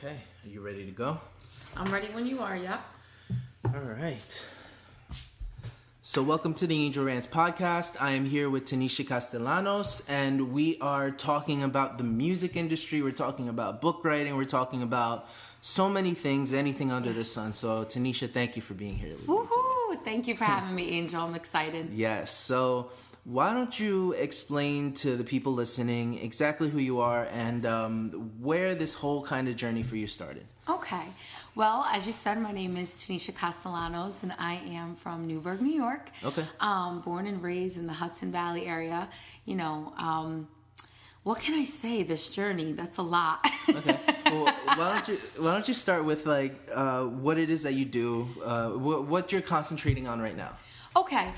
Okay, are you ready to go? I'm ready when you are, yeah. All right. So welcome to the Angel Rants podcast. I am here with Tanisha Castellanos, and we are talking about the music industry. We're talking about book writing. We're talking about so many things, anything under the sun. So Tanisha, thank you for being here with me today. Thank you for having me, Angel. I'm excited. Yes. So why don't you explain to the people listening exactly who you are and where this whole kind of journey for you started? Okay. Well, as you said, my name is Tanisha Castellanos, and I am from Newburgh, New York. Okay. Born and raised in the Hudson Valley area. What can I say? This journey, that's a lot. Okay. Well, why don't you start with what it is that you do, what you're concentrating on right now? Okay.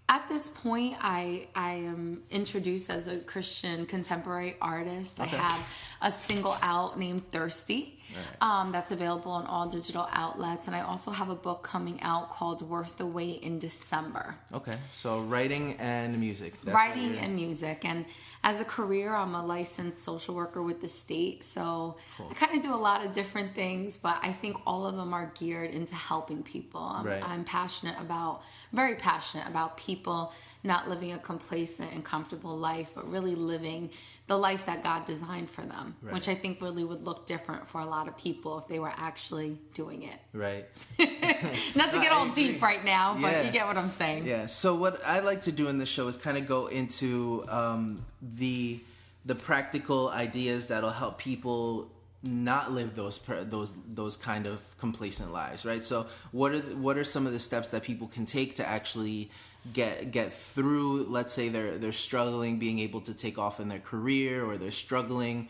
At this point, I am introduced as a Christian contemporary artist. Okay. I have a single out named Thirsty. Right. That's available on all digital outlets. And I also have a book coming out called Worth the Wait in December. Okay. So writing and music. Writing and music. And as a career, I'm a licensed social worker with the state. So cool. I kind of do a lot of different things, but I think all of them are geared into helping people. Right. I'm very passionate about people not living a complacent and comfortable life, but really living the life that God designed for them, right. Which I think really would look different for a lot of people if they were actually doing it. Right. Not to get all deep right now, but you get what I'm saying. Yeah. So what I like to do in this show is kind of go into the practical ideas that'll help people not live those kind of complacent lives, right? So what are some of the steps that people can take to actually get through, let's say they're struggling being able to take off in their career, or they're struggling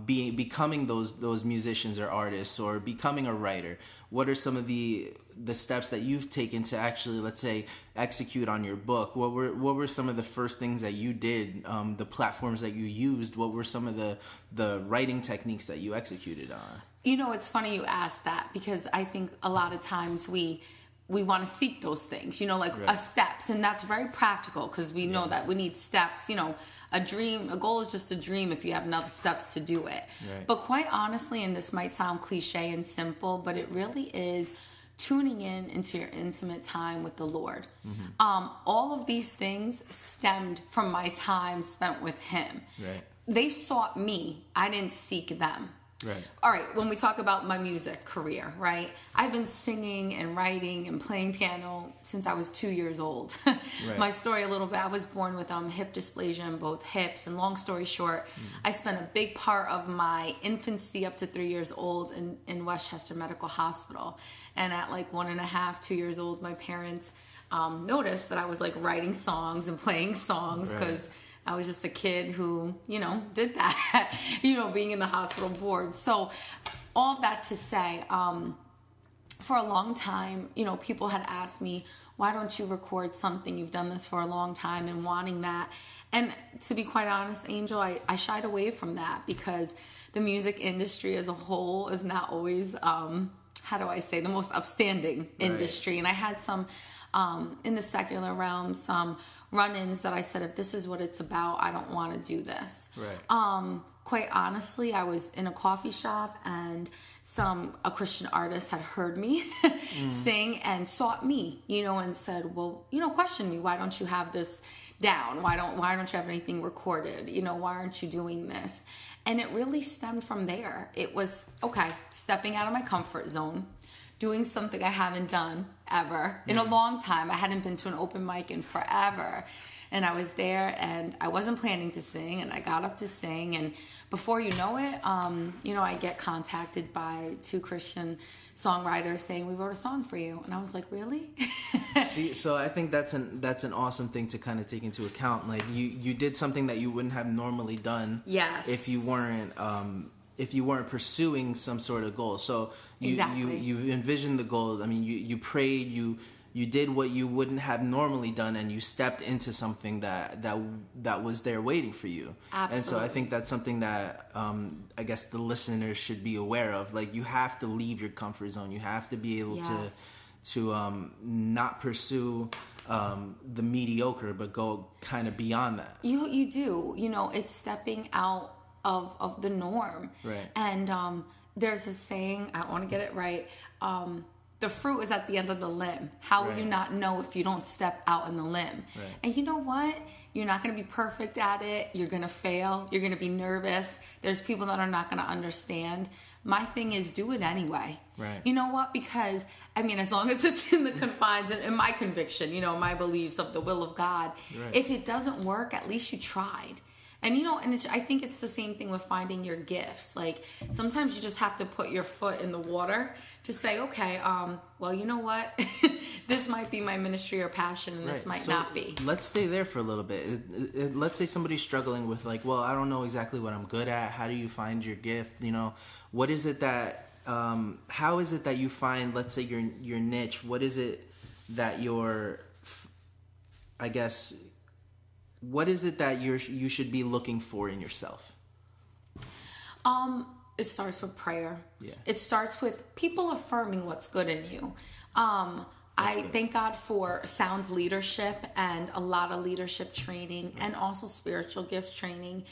becoming those musicians or artists, or becoming a writer? What are some of the steps that you've taken to actually, let's say, execute on your book? What were some of the first things that you did, the platforms that you used? What were some of the writing techniques that you executed on? It's funny you asked that, because I think a lot of times we want to seek those things, right. Steps. And that's very practical, because we know that we need steps. A goal is just a dream if you have enough steps to do it. Right. But quite honestly, and this might sound cliche and simple, but it really is tuning in into your intimate time with the Lord. Mm-hmm. All of these things stemmed from my time spent with Him. Right. They sought me. I didn't seek them. Right. All right, when we talk about my music career, right? I've been singing and writing and playing piano since I was 2 years old. Right. My story a little bit, I was born with hip dysplasia in both hips, and long story short, I spent a big part of my infancy up to 3 years old in Westchester Medical Hospital. And at 1.5, 2 years old, my parents noticed that I was writing songs and playing songs, because right. I was just a kid who, did that, being in the hospital board. So all of that to say, for a long time, people had asked me, why don't you record something? You've done this for a long time, and wanting that. And to be quite honest, Angel, I shied away from that, because the music industry as a whole is not always, the most upstanding industry. Right. And I had some, in the secular realm, some run-ins that I said, if this is what it's about, I don't want to do this. Right. Quite honestly, I was in a coffee shop, and a Christian artist had heard me sing and sought me, and said, well, question me. Why don't you have this down? Why don't you have anything recorded? Why aren't you doing this? And it really stemmed from there. It was, stepping out of my comfort zone, doing something I haven't done ever in a long time. I hadn't been to an open mic in forever. And I was there, and I wasn't planning to sing, and I got up to sing. And before you know it, I get contacted by 2 Christian songwriters saying, we wrote a song for you. And I was like, really? See, so I think that's an awesome thing to kind of take into account. You did something that you wouldn't have normally done. Yes. If you weren't pursuing some sort of goal. So you envisioned the goal. I mean, you prayed, you did what you wouldn't have normally done, and you stepped into something that was there waiting for you. Absolutely. And so I think that's something that I guess the listeners should be aware of. You have to leave your comfort zone. You have to be able to not pursue the mediocre, but go kind of beyond that. You do. It's stepping out of the norm. Right. And there's a saying, I want to get it right. The fruit is at the end of the limb. How will you not know if you don't step out in the limb? Right. And you know what? You're not going to be perfect at it. You're going to fail. You're going to be nervous. There's people that are not going to understand. My thing is, do it anyway. Right. You know what? Because, I mean, as long as it's in the confines and my conviction, you know, my beliefs of the will of God, if it doesn't work, at least you tried. And, you know, and I think it's the same thing with finding your gifts. Like, sometimes you just have to put your foot in the water to say, okay, well, you know what? This might be my ministry or passion, and this might not be. Let's stay there for a little bit. Let's say somebody's struggling with, like, well, I don't know exactly what I'm good at. How do you find your gift? You know, what is it that, how is it that you find, let's say, your niche? What is it that what is it that you should be looking for in yourself? It starts with prayer. Yeah. It starts with people affirming what's good in you. I thank God for sound leadership and a lot of leadership training and also spiritual gift training.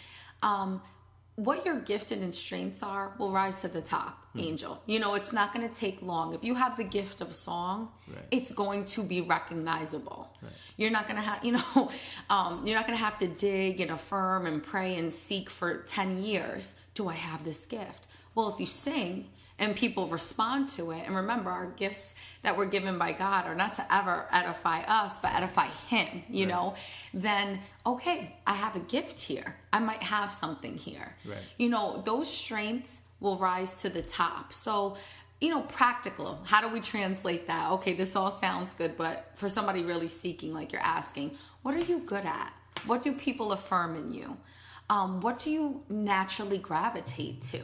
What your gifted and strengths are will rise to the top, Angel. You know, it's not going to take long. If you have the gift of song, it's going to be recognizable. Right. You're not going to have, you're not going to have to dig and affirm and pray and seek for 10 years. Do I have this gift? Well, if you sing and people respond to it, and remember, our gifts that were given by God are not to ever edify us, but edify Him, you know, then, okay, I have a gift here. I might have something here. Right. You know, those strengths will rise to the top. So, you know, practical. How do we translate that? Okay, this all sounds good, but for somebody really seeking, like you're asking, what are you good at? What do people affirm in you? What do you naturally gravitate to?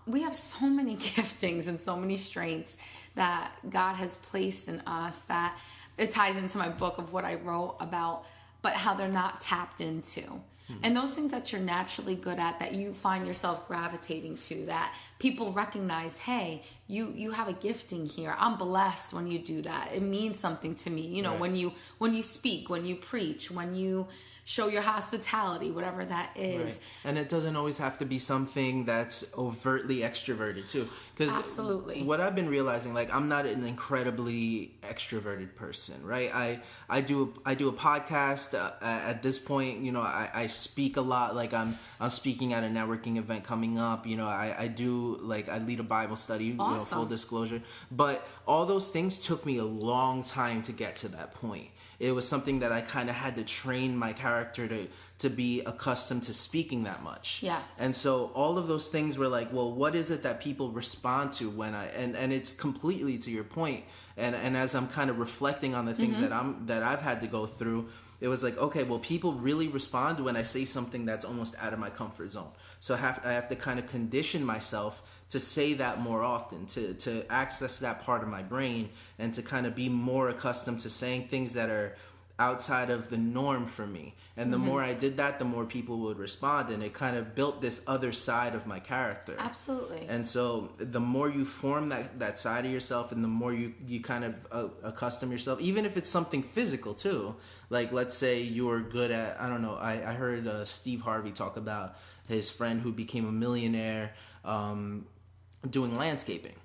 We have so many giftings and so many strengths that God has placed in us that it ties into my book of what I wrote about, but how they're not tapped into. And those things that you're naturally good at, that you find yourself gravitating to, that people recognize, hey, you have a gifting here. I'm blessed when you do that. It means something to me. You know, when you speak, when you preach, when you show your hospitality, whatever that is. Right. And it doesn't always have to be something that's overtly extroverted too. Because absolutely, what I've been realizing, like, I'm not an incredibly extroverted person, right? I do a podcast. At this point, you know, I speak a lot. Like, I'm speaking at a networking event coming up. You know, I lead a Bible study. Awesome. You know, full disclosure. But all those things took me a long time to get to that point. It was something that I kind of had to train my character to be accustomed to speaking that much. Yes. And so all of those things were like, well, what is it that people respond to when and it's completely to your point. And as I'm kind of reflecting on the things that I've had to go through, it was like, okay, well, people really respond when I say something that's almost out of my comfort zone. So I have to kind of condition myself to say that more often, to access that part of my brain, and to kind of be more accustomed to saying things that are outside of the norm for me. And the more I did that, the more people would respond, and it kind of built this other side of my character. Absolutely. And so the more you form that side of yourself, and the more you kind of accustom yourself, even if it's something physical too. Like, let's say you're good at, I don't know, I heard Steve Harvey talk about his friend who became a millionaire doing landscaping.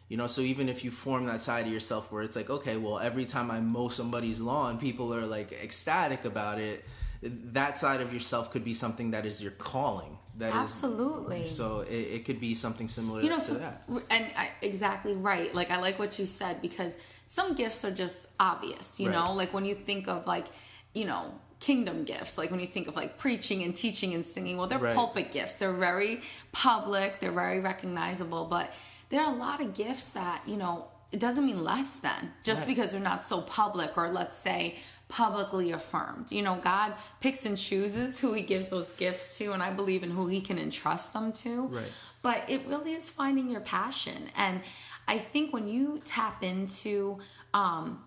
You know, so even if you form that side of yourself where it's like, okay, well, every time I mow somebody's lawn, people are like ecstatic about it, that side of yourself could be something that is your calling. Absolutely. So it could be something similar to that. And exactly right. Like, I like what you said, because some gifts are just obvious, you know, like when you think of, like, you know, kingdom gifts, like when you think of like preaching and teaching and singing, well, they're pulpit gifts. They're very public, they're very recognizable, but there are a lot of gifts that, you know, it doesn't mean less than just because they're not so public, or let's say publicly affirmed. You know, God picks and chooses who He gives those gifts to, and I believe in who He can entrust them to. Right. But it really is finding your passion. And I think when you tap into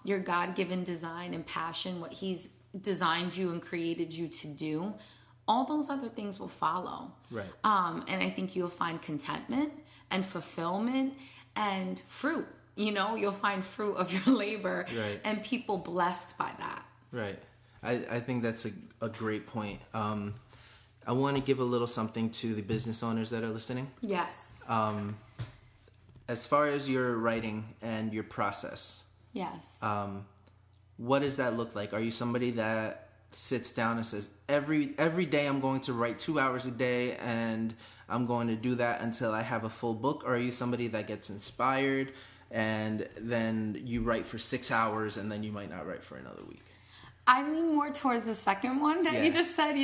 your God-given design and passion, what He's designed you and created you to do, all those other things will follow. Right. And I think you'll find contentment and fulfillment and fruit. You know, you'll find fruit of your labor, and people blessed by that. Right. I think that's a great point. I want to give a little something to the business owners that are listening. Yes. As far as your writing and your process. Yes. What does that look like? Are you somebody that sits down and says, every day I'm going to write 2 hours a day and I'm going to do that until I have a full book? Or are you somebody that gets inspired and then you write for 6 hours and then you might not write for another week? I lean more towards the second one that you just said,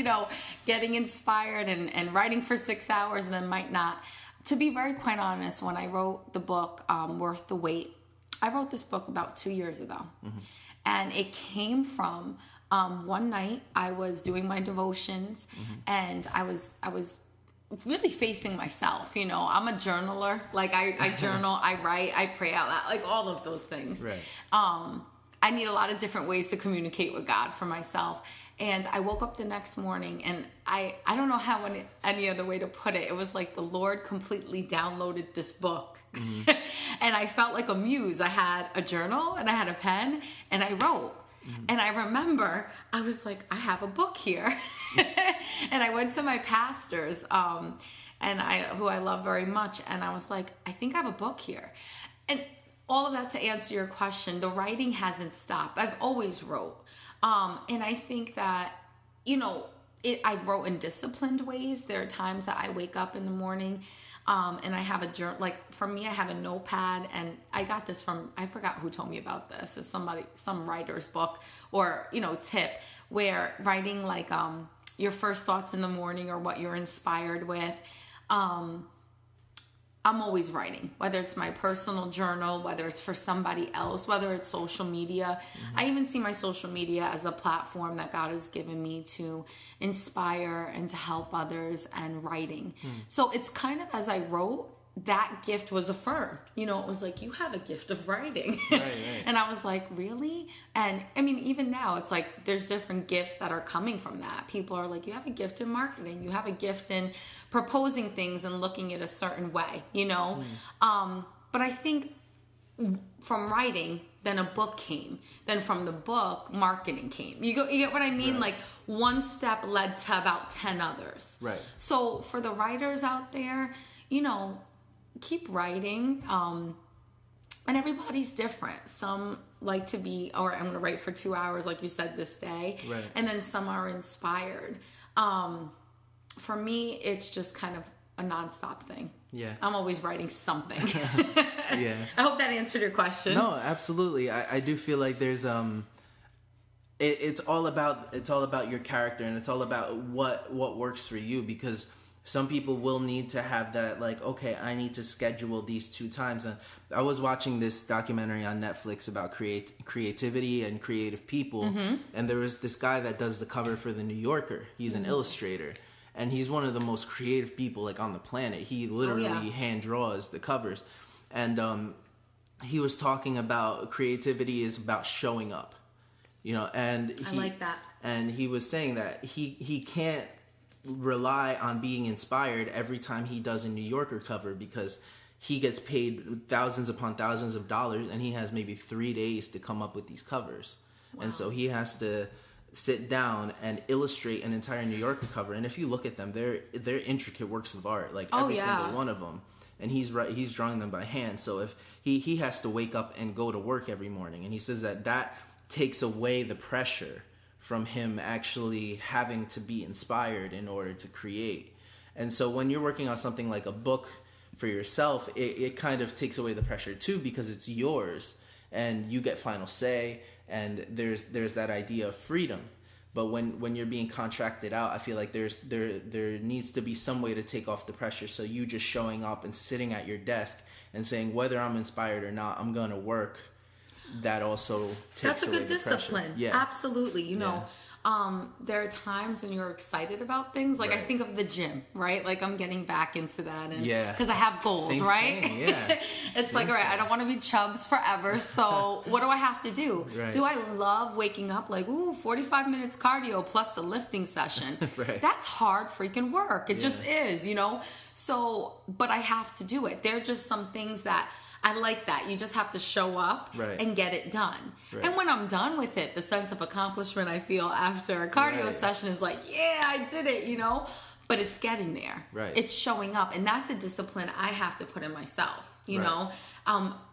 getting inspired and writing for 6 hours and then might not. To be very quite honest, when I wrote the book, Worth the Wait, I wrote this book about 2 years ago. Mm-hmm. And it came from one night I was doing my devotions, mm-hmm. and I was really facing myself. I'm a journaler. Like I journal, I write, I pray out loud, like all of those things. Right. I need a lot of different ways to communicate with God for myself. And I woke up the next morning and I don't know how any other way to put it. It was like the Lord completely downloaded this book. Mm-hmm. And I felt like a muse. I had a journal and I had a pen and I wrote. Mm-hmm. And I remember I was like, I have a book here. And I went to my pastors, who I love very much. And I was like, I think I have a book here. And all of that to answer your question, the writing hasn't stopped. I've always wrote. And I think that, I wrote in disciplined ways. There are times that I wake up in the morning and I have a journal. Like for me, I have a notepad, and I got this from, I forgot who told me about this. It's some writer's book or, tip where writing like your first thoughts in the morning or what you're inspired with. I'm always writing, whether it's my personal journal, whether it's for somebody else, whether it's social media. Mm-hmm. I even see my social media as a platform that God has given me to inspire and to help others, and writing. So it's kind of, as I wrote, that gift was affirmed. It was like, you have a gift of writing. Right. And I was like, really? And I mean, even now it's like there's different gifts that are coming from that. People are like, you have a gift in marketing, you have a gift in proposing things and looking at a certain way, but I think from writing, then a book came. Then from the book, marketing came. You get what I mean? Right. Like one step led to about 10 others. Right. So for the writers out there, keep writing, and everybody's different. Some like to be, or I'm going to write for 2 hours, like you said, this day. Right. And then some are inspired. For me, it's just kind of a nonstop thing. Yeah. I'm always writing something. Yeah. I hope that answered your question. No, absolutely. I do feel like there's, it's all about your character, and it's all about what works for you, because some people will need to have that, like, okay, I need to schedule these 2 times. And I was watching this documentary on Netflix about creativity and creative people. Mm-hmm. And there was this guy that does the cover for The New Yorker. He's an illustrator. And he's one of the most creative people, like, on the planet. He literally hand draws the covers. And he was talking about creativity is about showing up. And I like that. And he was saying that he can't rely on being inspired every time he does a New Yorker cover, because he gets paid thousands upon thousands of dollars and he has maybe 3 days to come up with these covers. Wow. And so he has to sit down and illustrate an entire New Yorker cover. And if you look at them, they're intricate works of art, like every single one of them. And he's drawing them by hand. So if he has to wake up and go to work every morning, and he says that takes away the pressure from him actually having to be inspired in order to create. And so when you're working on something like a book for yourself, it kind of takes away the pressure too, because it's yours and you get final say, and there's that idea of freedom. But when you're being contracted out, I feel like there needs to be some way to take off the pressure. So you just showing up and sitting at your desk and saying, whether I'm inspired or not, I'm going to work. That also takes That's a away good the discipline. Pressure. Yeah. Absolutely. There are times when you're excited about things. Like, right. I think of the gym, right? Like, I'm getting back into that. And because I have goals, Same right? Thing, yeah. It's Same like, all right, I don't want to be chubs forever. So what do I have to do? Right. Do I love waking up like, 45 minutes cardio plus the lifting session? Right. That's hard freaking work. It just is, So, but I have to do it. There are just some things that I like that. You just have to show up and get it done. Right. And when I'm done with it, the sense of accomplishment I feel after a cardio session is like, yeah, I did it, but it's getting there. Right. It's showing up, and that's a discipline I have to put in myself. You Right. know,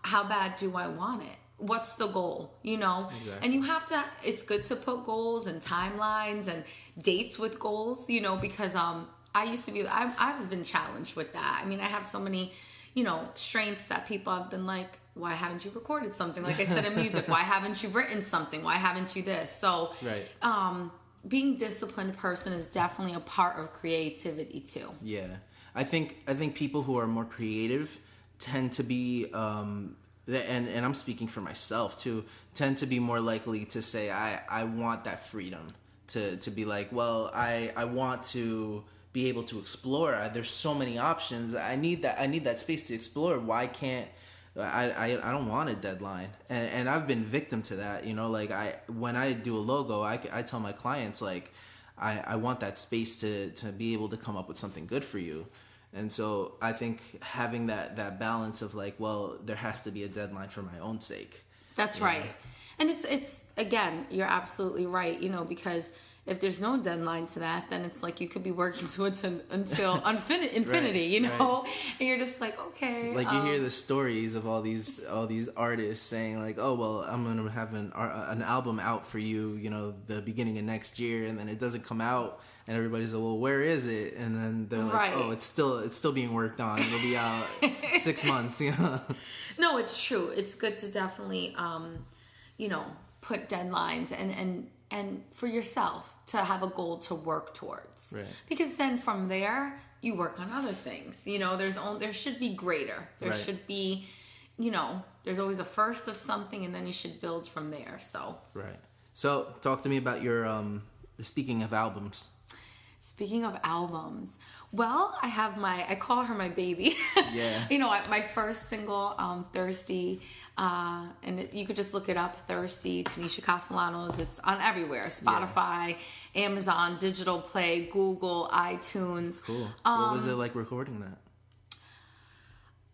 how bad do I want it? What's the goal? You know, Exactly. and you have to. It's good to put goals and timelines and dates with goals. You know, because I used to be. I've been challenged with that. I mean, I have so many, you know, strengths that people have been like, why haven't you recorded something? Like I said in music, why haven't you written something? Why haven't you this? So, right. Being disciplined person is definitely a part of creativity too. Yeah, I think people who are more creative tend to be, and I'm speaking for myself too, tend to be more likely to say, I want that freedom to be like, well, I want to be able to explore. There's so many options. I need that space to explore. Why can't I don't want a deadline, and I've been victim to that. You know, like when I do a logo, I tell my clients like I want that space to be able to come up with something good for you. And so I think having that balance of like, well, there has to be a deadline for my own sake. That's right. And it's again, you're absolutely right, you know, because if there's no deadline to that, then it's like you could be working to it until infinity, Right, you know? right. And you're just like, okay. Like you hear the stories of all these artists saying like, oh, well, I'm going to have an album out for you, you know, the beginning of next year, and then it doesn't come out. And everybody's like, well, where is it? And then they're like, right. oh, it's still being worked on. It'll be out 6 months, you know? No, it's true. It's good to definitely, you know, put deadlines and for yourself to have a goal to work towards. Right. Because then from there, you work on other things. You know, there should be greater. There Right. should be, you know, there's always a first of something, and then you should build from there. So. Right. So talk to me about your, speaking of albums. Speaking of albums, well, I call her my baby. Yeah. You know, my first single, Thirsty, and you could just look it up, Thirsty, Tanisha Castellanos. It's on everywhere, Spotify, Amazon, Digital Play, Google, iTunes. Cool. What was it like recording that?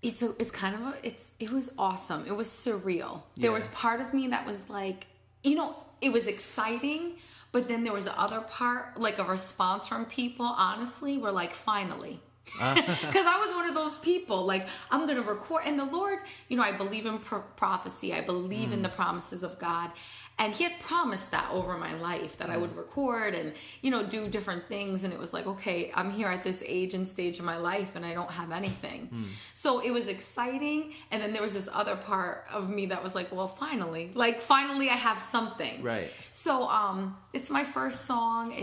It was awesome. It was surreal. Yeah. There was part of me that was like, you know, it was exciting. But then there was the other part, like a response from people, honestly, were like, finally. Because I was one of those people, like, I'm going to record. And the Lord, you know, I believe in prophecy. I believe in the promises of God. And he had promised that over my life, that I would record and, you know, do different things. And it was like, okay, I'm here at this age and stage of my life and I don't have anything. So it was exciting. And then there was this other part of me that was like, well, finally I have something. Right. So it's my first song.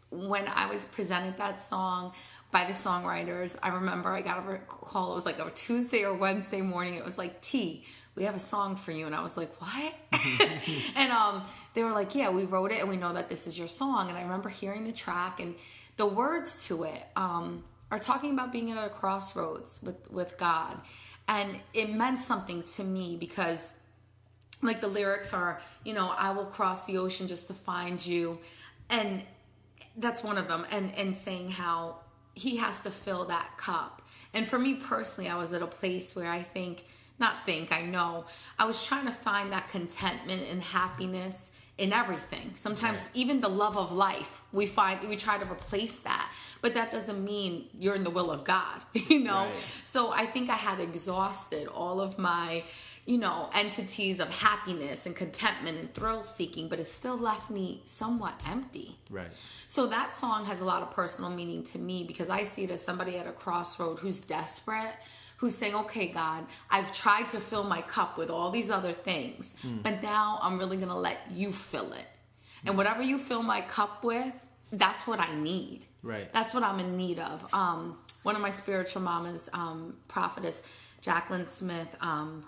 When I was presented that song by the songwriters, I remember I got a call. It was like a Tuesday or Wednesday morning. It was like, T, we have a song for you. And I was like, what? And they were like, yeah, we wrote it and we know that this is your song. And I remember hearing the track, and the words to it are talking about being at a crossroads with God. And it meant something to me because, like, the lyrics are, you know, I will cross the ocean just to find you. And that's one of them. And saying how he has to fill that cup. And for me personally, I was at a place where I know I was trying to find that contentment and happiness in everything. Sometimes even the love of life, we try to replace that, but that doesn't mean you're in the will of God, you know? Right. So I think I had exhausted all of my, you know, entities of happiness and contentment and thrill seeking, but it still left me somewhat empty. Right. So that song has a lot of personal meaning to me because I see it as somebody at a crossroad who's desperate, who's saying, okay, God, I've tried to fill my cup with all these other things, but now I'm really going to let you fill it. And whatever you fill my cup with, that's what I need. Right. That's what I'm in need of. One of my spiritual mamas, prophetess Jacqueline Smith,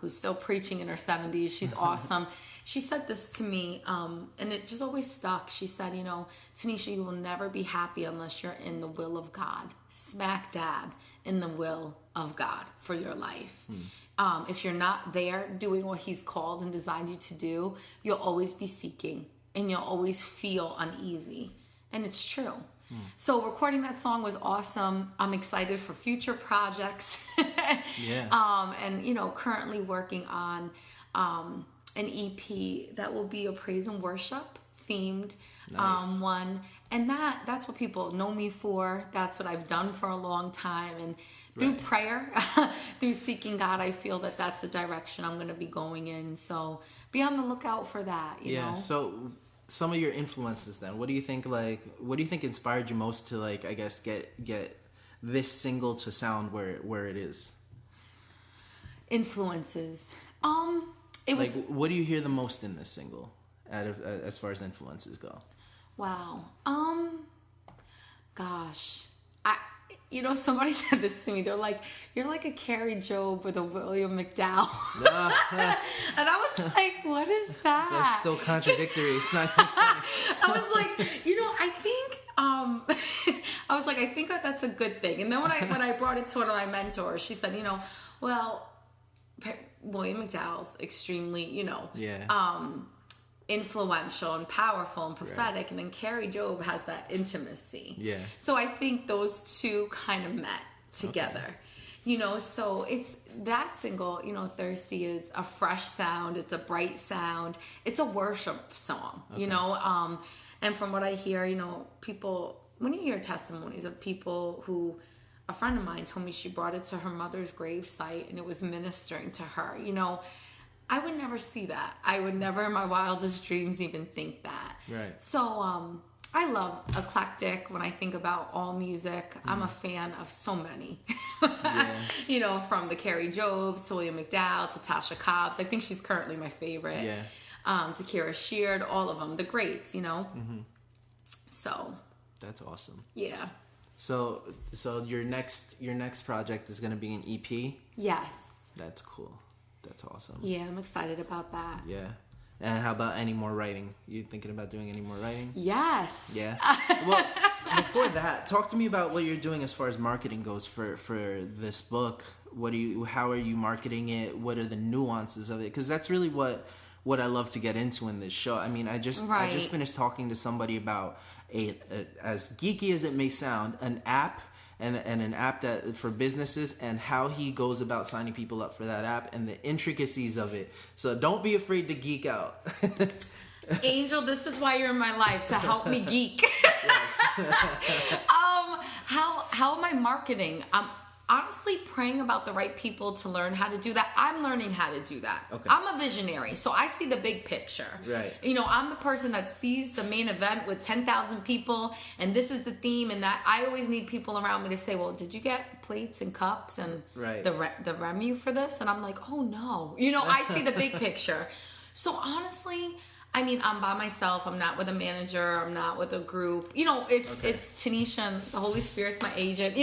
who's still preaching in her 70s. She's awesome. She said this to me, and it just always stuck. She said, you know, Tanisha, you will never be happy unless you're in the will of God. Smack dab in the will of God for your life. If you're not there doing what he's called and designed you to do, you'll always be seeking and you'll always feel uneasy. And it's true. So recording that song was awesome. I'm excited for future projects. Yeah. And, you know, currently working on an EP that will be a praise and worship themed Nice. One, and that's what people know me for. That's what I've done for a long time, and through prayer, through seeking God, I feel that that's the direction I'm going to be going in. So be on the lookout for that. You know. So some of your influences, then, what do you think inspired you most to, like, I guess get this single to sound where it is? Influences. It was, like, what do you hear the most in this single, as far as influences go? Wow. Gosh. Somebody said this to me. They're like, you're like a Carrie Job with a William McDowell. And I was like, what is that? That's so contradictory. It's not funny. I was like, I think I think that's a good thing. And then when I brought it to one of my mentors, she said, well, William McDowell's extremely, influential and powerful and prophetic, and then Carrie Job has that intimacy. Yeah. So I think those two kind of met together. Okay. So it's that single, Thirsty is a fresh sound, it's a bright sound, it's a worship song, okay. And from what I hear, people, when you hear testimonies of people who, a friend of mine told me she brought it to her mother's gravesite and it was ministering to her, I would never see that. I would never in my wildest dreams even think that. Right. So I love eclectic when I think about all music. I'm a fan of so many. Yeah. From the Carrie Jobs to William McDowell to Tasha Cobbs. I think she's currently my favorite. Yeah. To Kira Sheard, all of them, the greats, Mm-hmm. So. That's awesome. Yeah. So your next project is going to be an EP? Yes. That's cool. That's awesome. Yeah, I'm excited about that. Yeah. And how about any more writing? You thinking about doing any more writing? Yes. Yeah. Well, before that, talk to me about what you're doing as far as marketing goes for this book. How are you marketing it? What are the nuances of it? Because that's really what I love to get into in this show. I mean, I just finished talking to somebody about as geeky as it may sound, an app. And an app that for businesses, and how he goes about signing people up for that app and the intricacies of it. So don't be afraid to geek out. Angel, this is why you're in my life, to help me geek. How am I marketing? I'm honestly praying about the right people to learn how to do that. I'm learning how to do that. Okay. I'm a visionary, so I see the big picture. Right. I'm the person that sees the main event with 10,000 people, and this is the theme, and that I always need people around me to say, well, did you get plates and cups and the Remu for this? And I'm like, oh no. I see the big picture. So honestly, I mean, I'm by myself. I'm not with a manager. I'm not with a group. It's Tanisha and the Holy Spirit's my agent,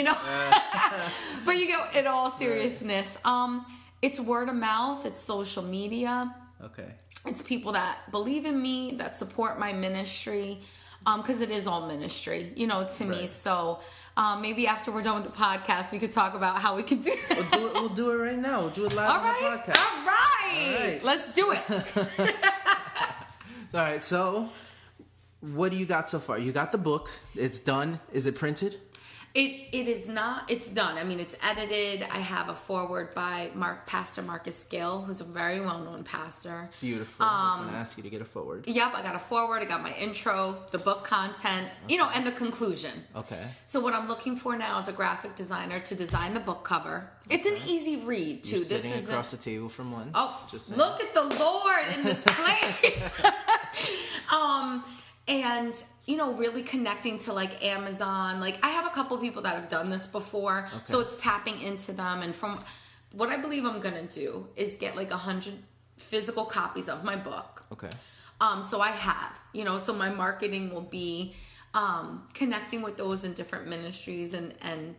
But in all seriousness, it's word of mouth. It's social media. Okay. It's people that believe in me, that support my ministry, because it is all ministry, to me. So maybe after we're done with the podcast, we could talk about how we can do it. We'll do it right now. We'll do it live on the podcast. All right. Let's do it. All right, so what do you got so far? You got the book. It's done. Is it printed? It is not. It's done. I mean, it's edited. I have a foreword by Pastor Marcus Gill, who's a very well-known pastor. Beautiful. I was going to ask you to get a foreword. Yep, I got a foreword. I got my intro, the book content, and the conclusion. Okay. So what I'm looking for now is a graphic designer to design the book cover. It's an easy read, too. You're sitting across the table from one. Oh, look at the Lord in this place. And, really connecting to like Amazon. Like I have a couple people that have done this before. Okay. So it's tapping into them. And from what I believe I'm going to do is get like 100 physical copies of my book. Okay. So I have, so my marketing will be connecting with those in different ministries and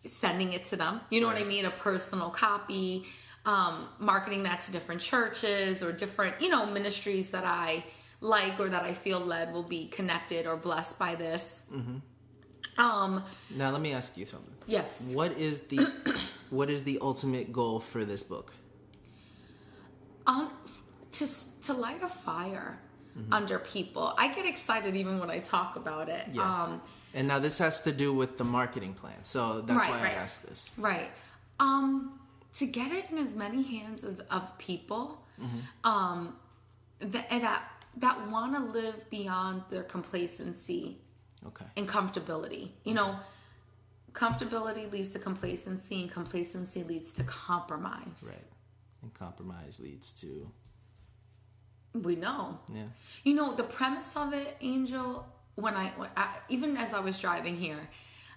sending it to them. You know what I mean? A personal copy, marketing that to different churches or different, ministries that I like or that I feel led will be connected or blessed by this. Mm-hmm. Now let me ask you something. Yes. What is the ultimate goal for this book? To light a fire under people. I get excited even when I talk about it. Yeah. And now this has to do with the marketing plan. So that's why I asked this. Right. To get it in as many hands of people that that want to live beyond their complacency and comfortability. You know, comfortability leads to complacency, and complacency leads to compromise. Right. And compromise leads to... We know. Yeah. You know, the premise of it, Angel, when I even as I was driving here,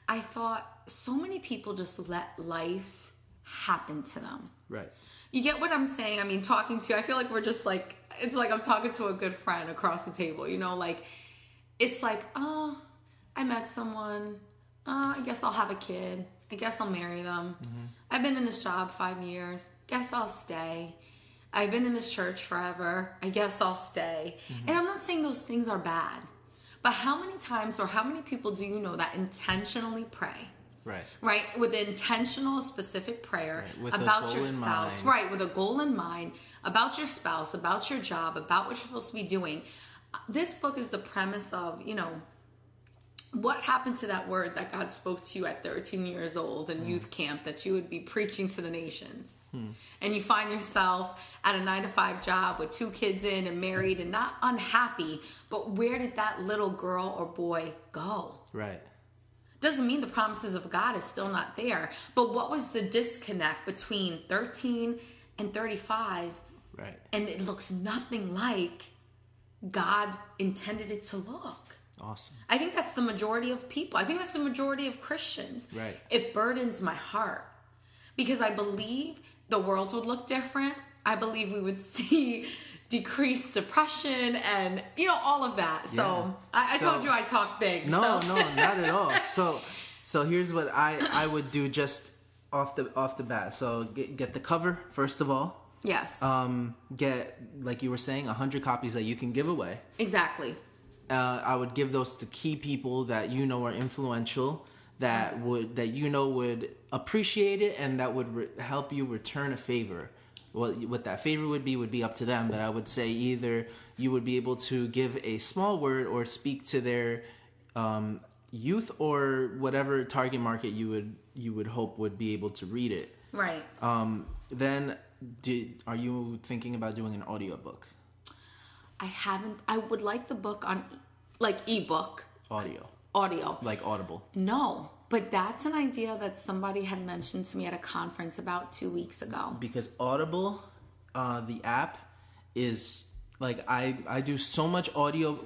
I thought so many people just let life happen to them. Right. You get what I'm saying? I mean, talking to you, I feel like we're just like, it's like I'm talking to a good friend across the table, you know, like, it's like, oh, I met someone, I guess I'll have a kid, I guess I'll marry them. I've been in this job 5 years, guess I'll stay. I've been in this church forever, I guess I'll stay. And I'm not saying those things are bad, but how many times or how many people do you know that intentionally pray? Right, with intentional, specific prayer about your spouse. Right, with a goal in mind, about your spouse, about your job, about what you're supposed to be doing. This book is the premise of, you know, what happened to that word that God spoke to you at 13 years old in youth camp that you would be preaching to the nations. And you find yourself at a 9-to-5 job with 2 kids in and married and not unhappy, but where did that little girl or boy go? Right. Doesn't mean the promises of God is still not there. But what was the disconnect between 13 and 35? Right. And it looks nothing like God intended it to look. Awesome. I think that's the majority of people. I think that's the majority of Christians. Right. It burdens my heart because I believe the world would look different. I believe we would see decreased depression and, you know, all of that. So I told you I talk big. No, not at all. So here's what I would do just off the bat. So get the cover first of all. Yes. Get, like you were saying, 100 copies that you can give away. Exactly. I would give those to key people that you know are influential, that would appreciate it, and that would help you return a favor. What that favor would be up to them, but I would say either you would be able to give a small word or speak to their youth or whatever target market you would hope would be able to read it. Right. Then, are you thinking about doing an audiobook? I haven't. I would like the book on, like, ebook. Audio. Like Audible. No. But that's an idea that somebody had mentioned to me at a conference about 2 weeks ago. Because Audible, the app, is like I do so much audio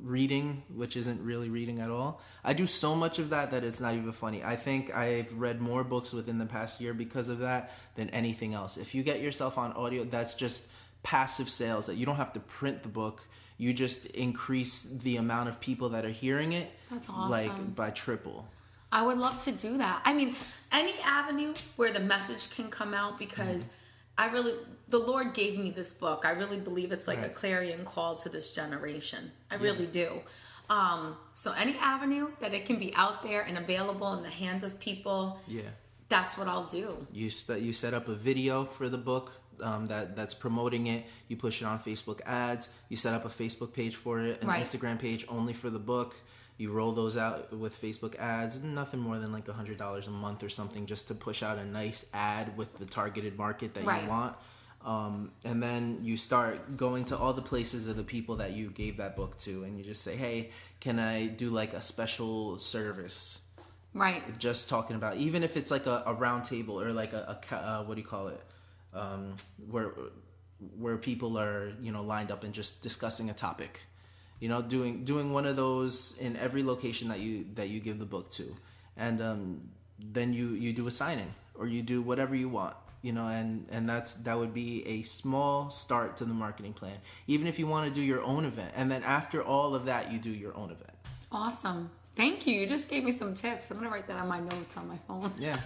reading, which isn't really reading at all. I do so much of that it's not even funny. I think I've read more books within the past year because of that than anything else. If you get yourself on audio, that's just passive sales, that you don't have to print the book. You just increase the amount of people that are hearing it. That's awesome. Like by triple. I would love to do that. I mean, any avenue where the message can come out, because the Lord gave me this book. I really believe it's like a clarion call to this generation. I really do. So any avenue that it can be out there and available in the hands of people, that's what I'll do. You set up a video for the book. That's promoting it. You push it on Facebook ads. You set up a Facebook page for it, an Instagram page only for the book. You roll those out with Facebook ads. Nothing more than like $100 a month or something, just to push out a nice ad with the targeted market that you want. And then you start going to all the places of the people that you gave that book to, and you just say, hey, can I do like a special service? Right. Just talking about, even if it's like a round table or like a what do you call it? Where people are, you know, lined up and just discussing a topic, you know, doing one of those in every location that you give the book to, and then you do a signing or you do whatever you want, you know, and that would be a small start to the marketing plan. Even if you want to do your own event, and then after all of that, you do your own event. Awesome. Thank you. You just gave me some tips. I'm gonna write that on my notes on my phone. Yeah.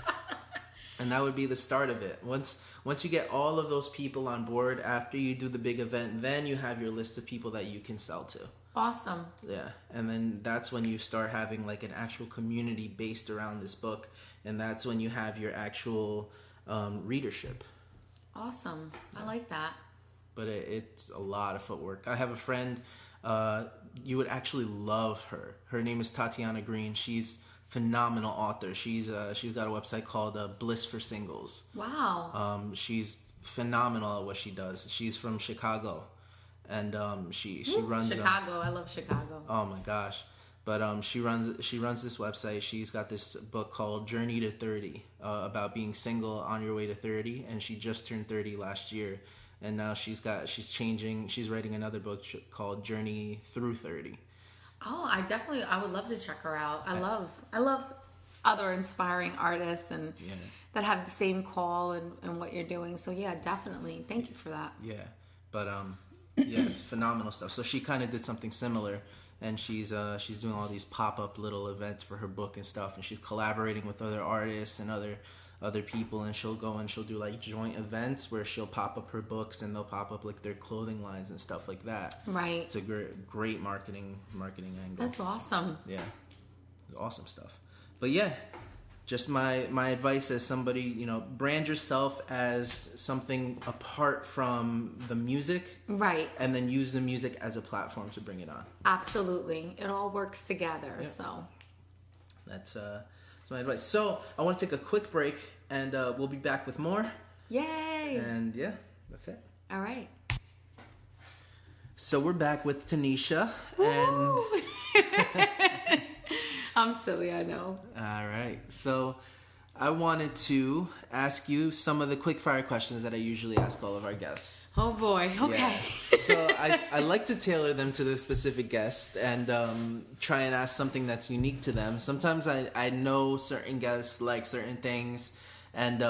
And that would be the start of it. Once you get all of those people on board, after you do the big event, then you have your list of people that you can sell to. Awesome. Yeah. And then that's when you start having like an actual community based around this book. And that's when you have your actual readership. Awesome. I like that. But it's a lot of footwork. I have a friend, you would actually love her. Her name is Tatiana Green. She's phenomenal author. She's got a website called Bliss for Singles. Wow. She's phenomenal at what she does. She's from Chicago, and she runs Chicago. I love Chicago. Oh my gosh. But she runs this website. She's got this book called Journey to 30, about being single on your way to 30, and she just turned 30 last year, and now she's writing another book called Journey Through 30. Oh, I would love to check her out. I love other inspiring artists and that have the same call and what you're doing. So yeah, definitely. Thank you for that. Yeah. But phenomenal stuff. So she kind of did something similar. And she's doing all these pop-up little events for her book and stuff, and she's collaborating with other artists and other people, and she'll do like joint events where she'll pop up her books and they'll pop up like their clothing lines and stuff like that. Right. It's a great marketing angle. That's awesome. Yeah. Awesome stuff. But yeah, just my advice as somebody, brand yourself as something apart from the music. Right. And then use the music as a platform to bring it on. Absolutely. It all works together. Yeah. So that's my advice. So I want to take a quick break, and we'll be back with more. Yay. And yeah, that's it. All right. So we're back with Tanisha. Woo! And I'm silly, I know. All right. So I wanted to ask you some of the quick fire questions that I usually ask all of our guests. Oh boy. Okay. Yeah. So I like to tailor them to the specific guest and try and ask something that's unique to them. Sometimes I know certain guests like certain things, and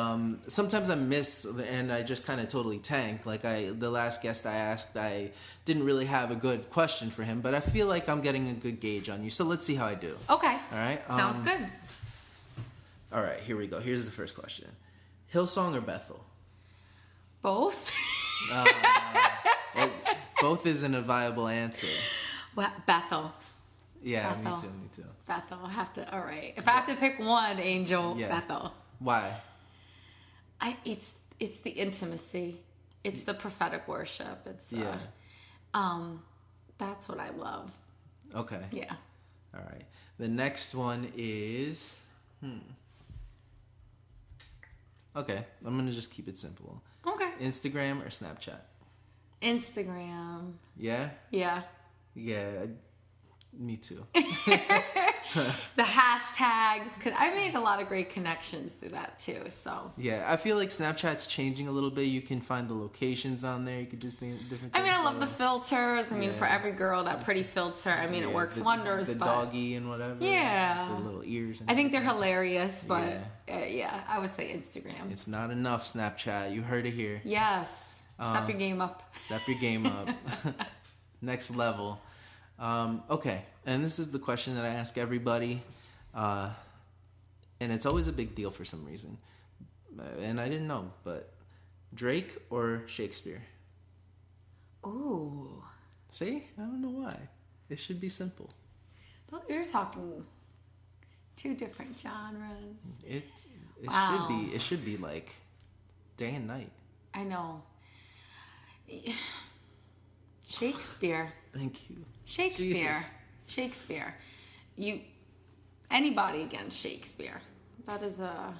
sometimes I miss and I just kind of totally tank. Like the last guest I asked, I didn't really have a good question for him, but I feel like I'm getting a good gauge on you. So let's see how I do. Okay. All right. Sounds good. All right, here we go. Here's the first question. Hillsong or Bethel? Both. Both isn't a viable answer. What? Bethel. Yeah, Bethel. Me too. Bethel. I have to. All right. If I have to pick one, Angel, Bethel. Why? It's the intimacy. It's the prophetic worship. It's that's what I love. Okay. Yeah. All right. The next one is Okay, I'm gonna just keep it simple. Okay. Instagram or Snapchat? Instagram. Yeah? Yeah. Yeah, me too. The hashtags. I made a lot of great connections through that too, so. Yeah, I feel like Snapchat's changing a little bit. You can find the locations on there. You can do different things. I mean, I love the filters. I mean, for every girl, that pretty filter, I mean, it works wonders. The doggy and whatever. Yeah. The little ears. I think they're hilarious, but I would say Instagram. It's not enough, Snapchat. You heard it here. Yes. Step your game up. Step your game up. Next level. Okay, and this is the question that I ask everybody, and it's always a big deal for some reason, and I didn't know, but Drake or Shakespeare? Ooh. See? I don't know why. It should be simple. Well, you're talking two different genres. It should be like day and night. I know. Shakespeare. Thank you. Shakespeare. Jesus. Shakespeare. Anybody against Shakespeare. That is a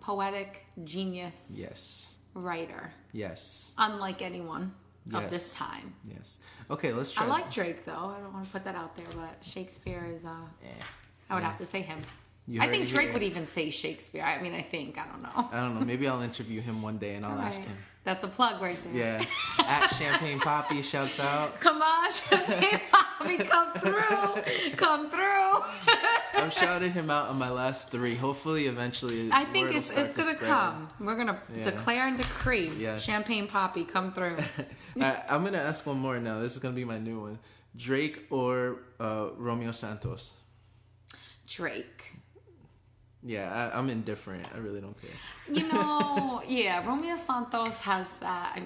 poetic genius. Yes. Writer. Yes. Unlike anyone of this time. Yes. Okay, let's try. I like Drake though. I don't want to put that out there, but Shakespeare is I would have to say him. I think Drake would even say Shakespeare. I mean, I don't know. I don't know. Maybe I'll interview him one day and I'll ask him. That's a plug right there. Yeah. At Champagne Poppy, shouts out. Come on, Champagne Poppy, come through. Come through. I've shouted him out on my last 3. Hopefully, eventually, I think it's going to come. We're going to declare and decree. Yes. Champagne Poppy, come through. I'm going to ask one more now. This is going to be my new one. Drake or Romeo Santos? Drake. Yeah, I'm indifferent. I really don't care. Romeo Santos has that,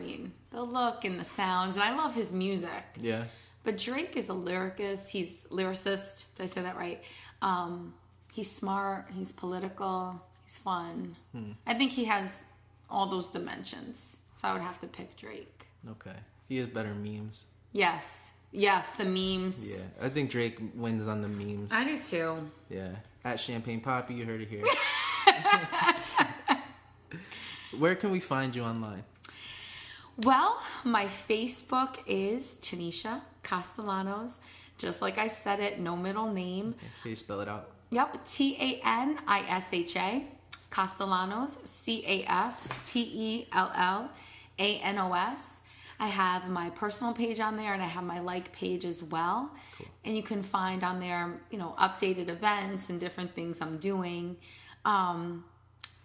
the look and the sounds, and I love his music. Yeah. But Drake is a lyricist. He's lyricist. Did I say that right? He's smart. He's political. He's fun. I think he has all those dimensions. So I would have to pick Drake. Okay. He has better memes. Yes, the memes. Yeah, I think Drake wins on the memes. I do too. Yeah. At Champagne Poppy, you heard it here. Where can we find you online? Well, my Facebook is Tanisha Castellanos. Just like I said it, no middle name. Okay, can you spell it out? Yep, Tanisha Castellanos, Castellanos. I have my personal page on there, and I have my like page as well. Cool. And you can find on there, updated events and different things I'm doing.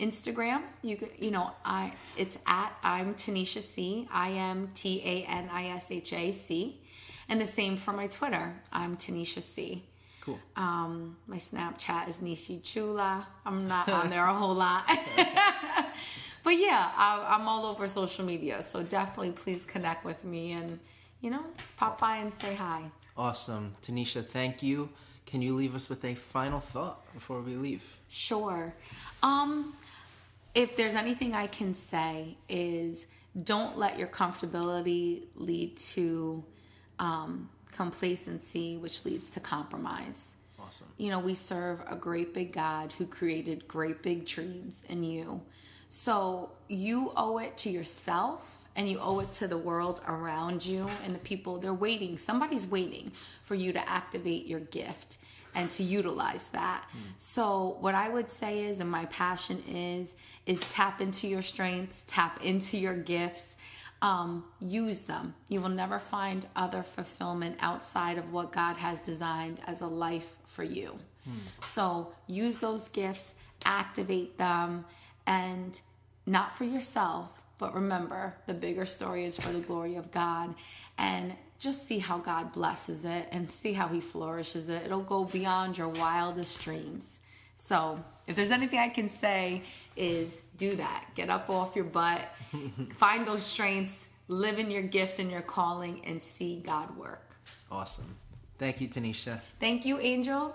Instagram, it's at I'm Tanisha C. IMTANISHAC, and the same for my Twitter. I'm Tanisha C. Cool. My Snapchat is Nishi Chula. I'm not on there a whole lot. But yeah, I'm all over social media. So definitely please connect with me and, pop by and say hi. Awesome. Tanisha, thank you. Can you leave us with a final thought before we leave? Sure. If there's anything I can say is don't let your comfortability lead to complacency, which leads to compromise. Awesome. We serve a great big God who created great big dreams in you. So you owe it to yourself, and you owe it to the world around you and the people. They're waiting. Somebody's waiting for you to activate your gift and to utilize that. So what I would say is, and my passion is tap into your strengths, tap into your gifts, use them. You will never find other fulfillment outside of what God has designed as a life for you. So use those gifts, activate them, and not for yourself, but remember, the bigger story is for the glory of God. And just see how God blesses it and see how he flourishes it. It'll go beyond your wildest dreams. So if there's anything I can say is do that. Get up off your butt, find those strengths, live in your gift and your calling, and see God work. Awesome. Thank you, Tanisha. Thank you, Angel.